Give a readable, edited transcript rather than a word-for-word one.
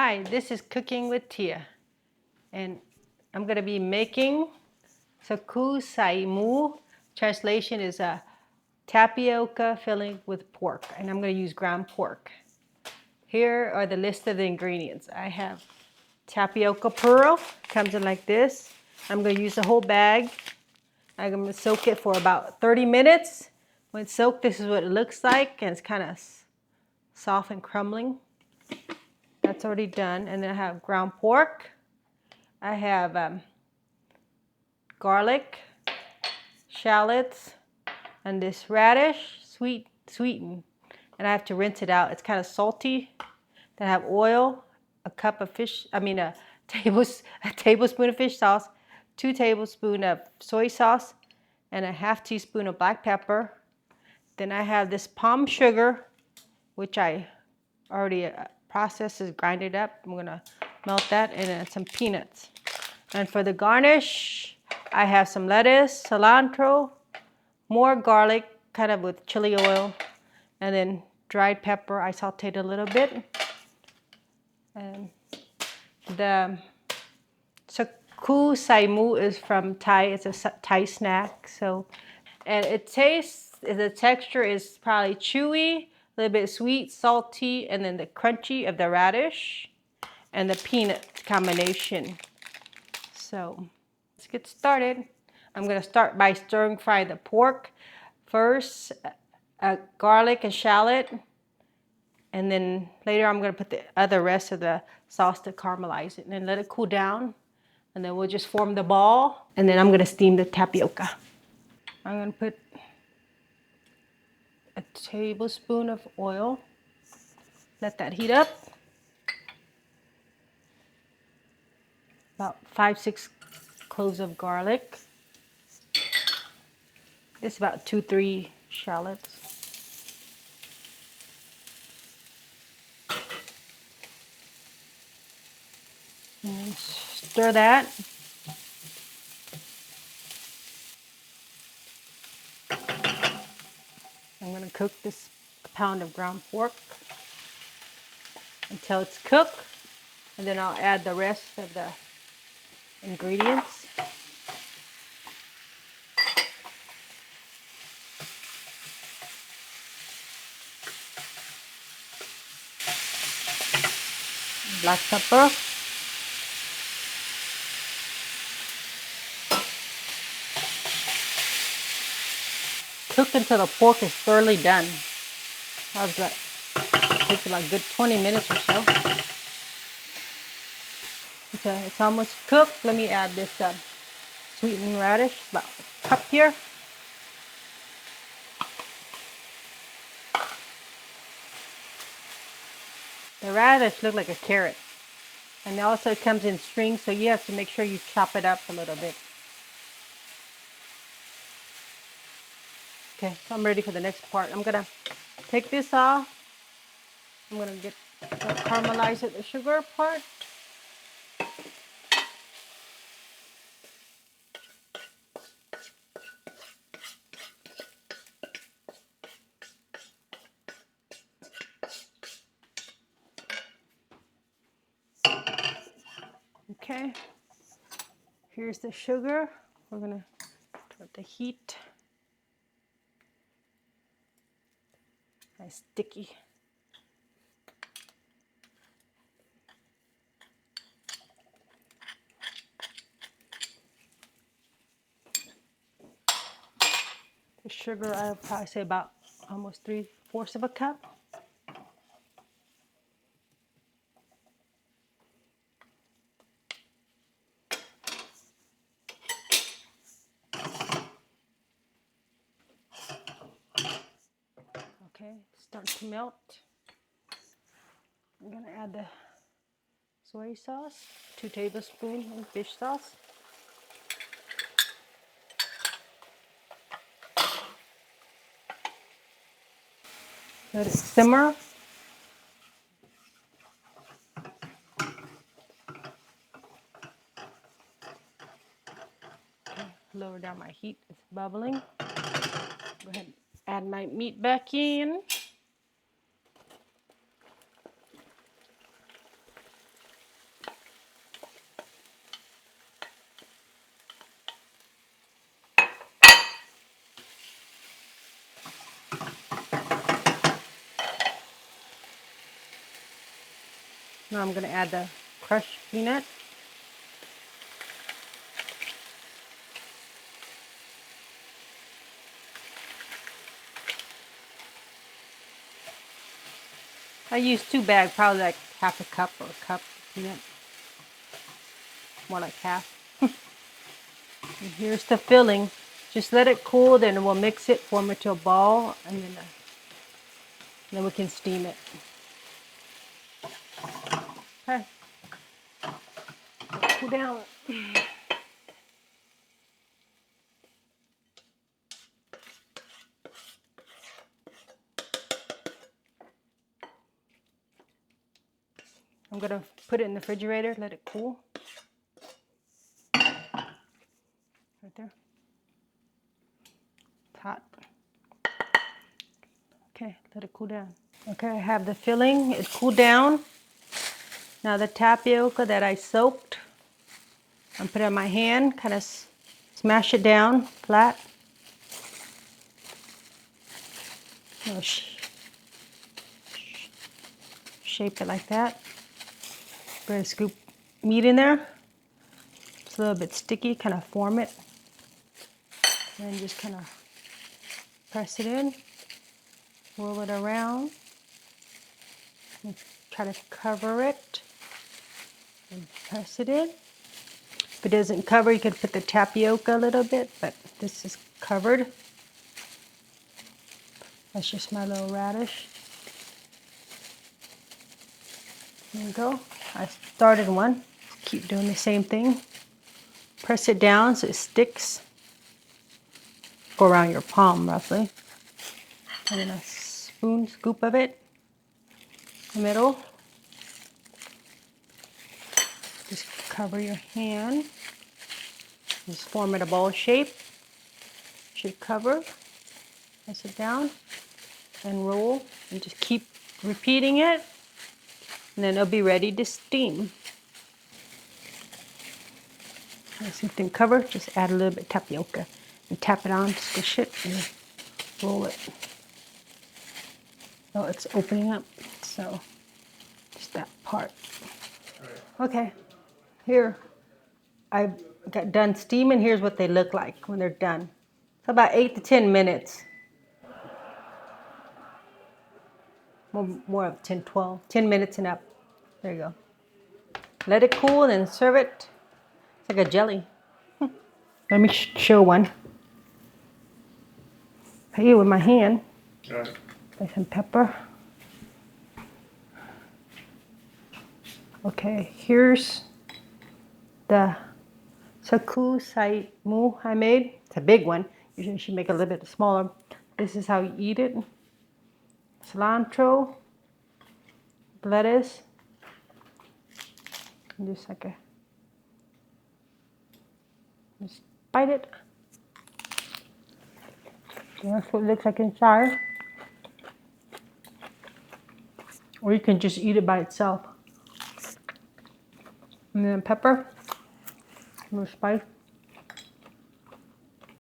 Hi, this is Cooking with Tia, and I'm going to be making Sakoo Sai Moo. Translation is a tapioca filling with pork, and I'm going to use ground pork. Here are the list of the ingredients. I have tapioca pearl, comes in like this. I'm going to use the whole bag. I'm going to soak it for about 30 minutes. When it's soaked, this is what it looks like, and it's kind of soft and crumbling. That's already done. And then I have ground pork. I have garlic, shallots, and this radish, sweetened. And I have to rinse it out. It's kind of salty. Then I have oil, a tablespoon of fish sauce, 2 tablespoons of soy sauce, and a half teaspoon of black pepper. Then I have this palm sugar, which I already processed, is grinded up. I'm gonna melt that, and then some peanuts. And for the garnish, I have some lettuce, cilantro, more garlic, kind of with chili oil, and then dried pepper. I sauteed a little bit. And the Sakoo Sai Moo is from Thai. It's a Thai snack. And it tastes, the texture is probably chewy, a little bit sweet, salty, and then the crunchy of the radish and the peanut combination. So let's get started. I'm going to start by stirring fry the pork. First, garlic and shallot. And then later I'm going to put the rest of the sauce to caramelize it. And then let it cool down. And then we'll just form the ball. And then I'm going to steam the tapioca. I'm going to put a tablespoon of oil. Let that heat up. About 5-6 cloves of garlic. This is about 2-3 shallots. And stir that. I'm going to cook this pound of ground pork until it's cooked, and then I'll add the rest of the ingredients. Black pepper. Cook until the pork is thoroughly done. How's that? Takes about a good 20 minutes or so. Okay, it's almost cooked. Let me add this sweetened radish, about a cup here. The radish looks like a carrot. And also it comes in strings, so you have to make sure you chop it up a little bit. Okay, so I'm ready for the next part. I'm gonna take this off. I'm gonna caramelize it, the sugar part. Okay, here's the sugar. We're gonna turn up the heat. Nice sticky. The sugar, I would probably say about almost 3/4 of a cup. Okay, starting to melt. I'm gonna add the soy sauce, 2 tablespoons of fish sauce. Let it simmer. Okay, lower down my heat, it's bubbling. Go ahead and add my meat back in. Now I'm going to add the crushed peanut. I use 2 bags, probably like half a cup or a cup of peanut. More like half. And here's the filling. Just let it cool, then we'll mix it, form it to a ball, and then we can steam it. Okay. Cool down. I'm going to put it in the refrigerator, let it cool. Right there. It's hot. Okay, let it cool down. Okay, I have the filling. It cooled down. Now the tapioca that I soaked, I'm putting it in my hand, kind of smash it down flat. Shape it like that. Gonna scoop meat in there. It's a little bit sticky, kind of form it. And then just kind of press it in, roll it around, and try to cover it, and press it in. If it doesn't cover, you could put the tapioca a little bit, but this is covered. That's just my little radish. There we go. I started one. Keep doing the same thing. Press it down so it sticks. Go around your palm roughly. And then a spoon scoop of it in the middle. Just cover your hand. Just form it a bowl shape. Should cover. Press it down and roll, and just keep repeating it, and then it'll be ready to steam. Same thing, cover, just add a little bit of tapioca and tap it on, squish it, and roll it. Oh, it's opening up, so just that part. Okay, here I got done steaming. Here's what they look like when they're done. It's about 8 to 10 minutes. More of 10, 12, 10 minutes and up. There you go. Let it cool and then serve it. It's like a jelly. Let me show one. I eat it with my hand. Right. With some pepper. Okay, here's the Sakoo Sai Moo I made. It's a big one. Usually you should make a little bit smaller. This is how you eat it. Cilantro, lettuce, and just like just bite it. That's what it looks like inside. Or you can just eat it by itself. And then pepper, a little spice.